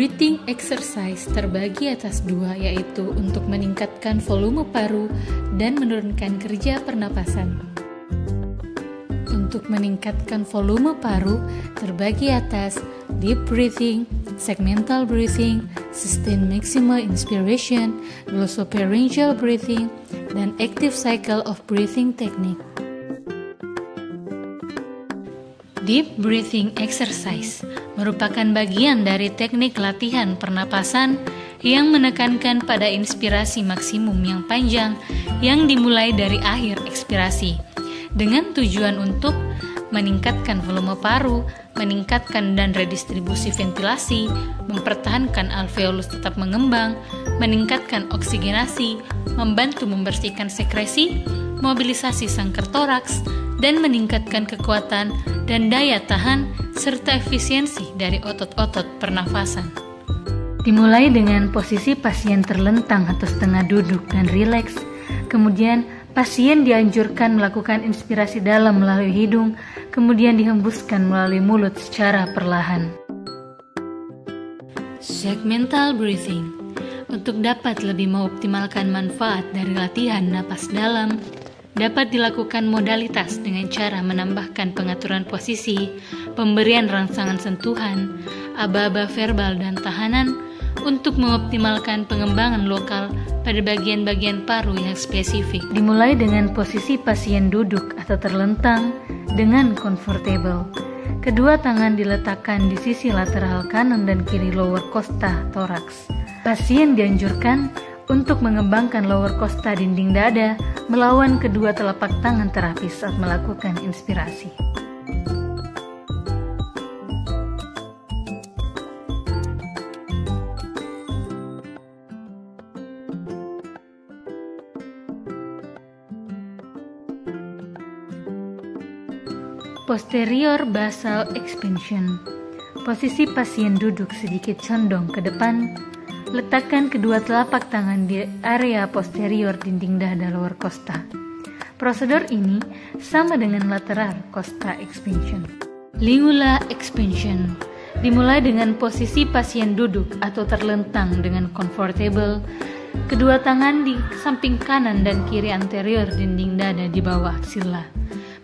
Breathing exercise terbagi atas dua, yaitu untuk meningkatkan volume paru dan menurunkan kerja pernapasan. Untuk meningkatkan volume paru terbagi atas deep breathing, segmental breathing, sustained maximal inspiration, glossopharyngeal breathing, dan active cycle of breathing technique. Deep breathing exercise merupakan bagian dari teknik latihan pernapasan yang menekankan pada inspirasi maksimum yang panjang yang dimulai dari akhir ekspirasi, dengan tujuan untuk meningkatkan volume paru, meningkatkan dan redistribusi ventilasi, mempertahankan alveolus tetap mengembang, meningkatkan oksigenasi, membantu membersihkan sekresi, mobilisasi sangkar toraks, dan meningkatkan kekuatan dan daya tahan serta efisiensi dari otot-otot pernafasan. Dimulai dengan posisi pasien terlentang atau setengah duduk dan rileks, kemudian pasien dianjurkan melakukan inspirasi dalam melalui hidung, kemudian dihembuskan melalui mulut secara perlahan. Segmental breathing. Untuk dapat lebih mengoptimalkan manfaat dari latihan napas dalam, dapat dilakukan modalitas dengan cara menambahkan pengaturan posisi, pemberian rangsangan sentuhan, aba-aba verbal dan tahanan untuk mengoptimalkan pengembangan lokal pada bagian-bagian paru yang spesifik. Dimulai dengan posisi pasien duduk atau terlentang dengan comfortable. Kedua tangan diletakkan di sisi lateral kanan dan kiri lower costa thorax. Pasien dianjurkan untuk mengembangkan lower costa dinding dada melawan kedua telapak tangan terapis saat melakukan inspirasi. Posterior basal expansion. Posisi pasien duduk sedikit condong ke depan. Letakkan kedua telapak tangan di area posterior dinding dada lower costa. Prosedur ini sama dengan lateral costa expansion. Lingula expansion. Dimulai dengan posisi pasien duduk atau terlentang dengan comfortable. Kedua tangan di samping kanan dan kiri anterior dinding dada di bawah axilla.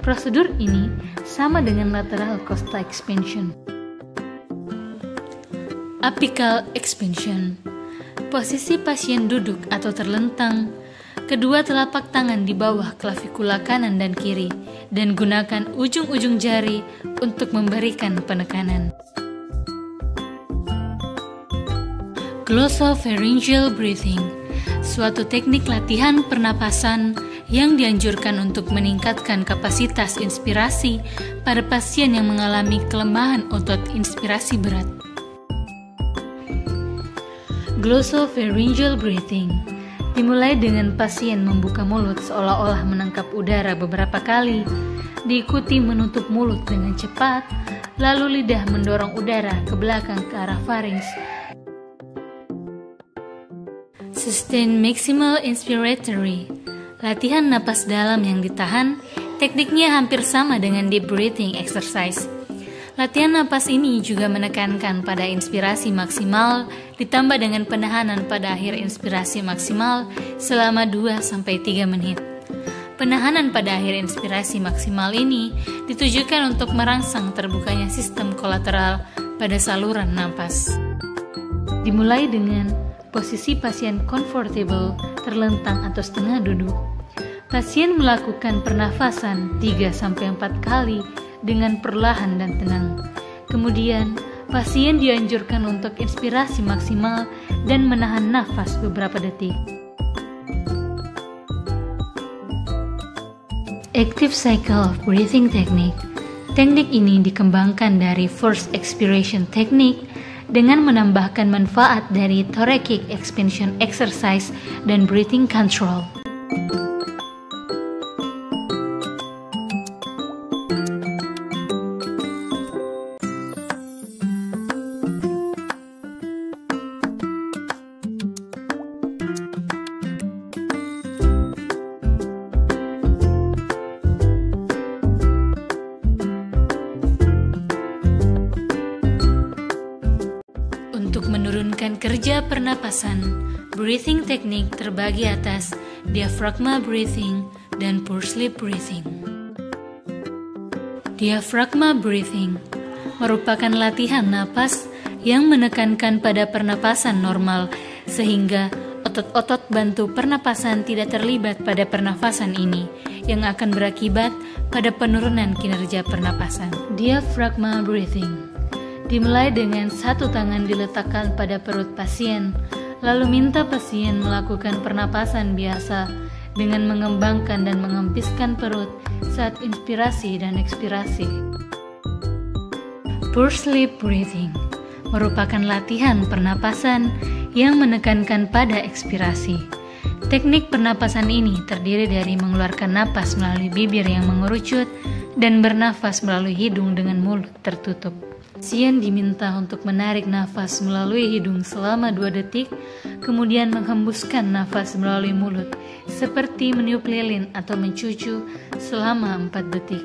Prosedur ini sama dengan lateral costa expansion. Apical expansion. Posisi pasien duduk atau terlentang, kedua telapak tangan di bawah klavikula kanan dan kiri, dan gunakan ujung-ujung jari untuk memberikan penekanan. Glossopharyngeal breathing, suatu teknik latihan pernapasan yang dianjurkan untuk meningkatkan kapasitas inspirasi pada pasien yang mengalami kelemahan otot inspirasi berat. Glossopharyngeal breathing dimulai dengan pasien membuka mulut seolah-olah menangkap udara beberapa kali, diikuti menutup mulut dengan cepat, lalu lidah mendorong udara ke belakang ke arah pharynx. Sustained maximal inspiratory, latihan napas dalam yang ditahan, tekniknya hampir sama dengan deep breathing exercise. Latihan napas ini juga menekankan pada inspirasi maksimal ditambah dengan penahanan pada akhir inspirasi maksimal selama 2-3 menit. Penahanan pada akhir inspirasi maksimal ini ditujukan untuk merangsang terbukanya sistem kolateral pada saluran napas. Dimulai dengan posisi pasien comfortable, terlentang atau setengah duduk. Pasien melakukan pernafasan 3-4 kali dengan perlahan dan tenang. Kemudian, pasien dianjurkan untuk inspirasi maksimal dan menahan nafas beberapa detik. Active cycle of breathing technique. Teknik ini dikembangkan dari forced expiration technique dengan menambahkan manfaat dari thoracic expansion exercise dan breathing control. Kerja pernapasan, breathing teknik terbagi atas diaphragma breathing dan pursed lip breathing. Diaphragma breathing merupakan latihan napas yang menekankan pada pernapasan normal sehingga otot-otot bantu pernapasan tidak terlibat pada pernafasan ini yang akan berakibat pada penurunan kinerja pernapasan. Diaphragma breathing dimulai dengan satu tangan diletakkan pada perut pasien, lalu minta pasien melakukan pernapasan biasa dengan mengembangkan dan mengempiskan perut saat inspirasi dan ekspirasi. Pursed lip breathing merupakan latihan pernapasan yang menekankan pada ekspirasi. Teknik pernapasan ini terdiri dari mengeluarkan napas melalui bibir yang mengerucut dan bernafas melalui hidung dengan mulut tertutup. Pasien diminta untuk menarik nafas melalui hidung selama 2 detik, kemudian menghembuskan nafas melalui mulut, seperti meniup lilin atau mencucu selama 4 detik.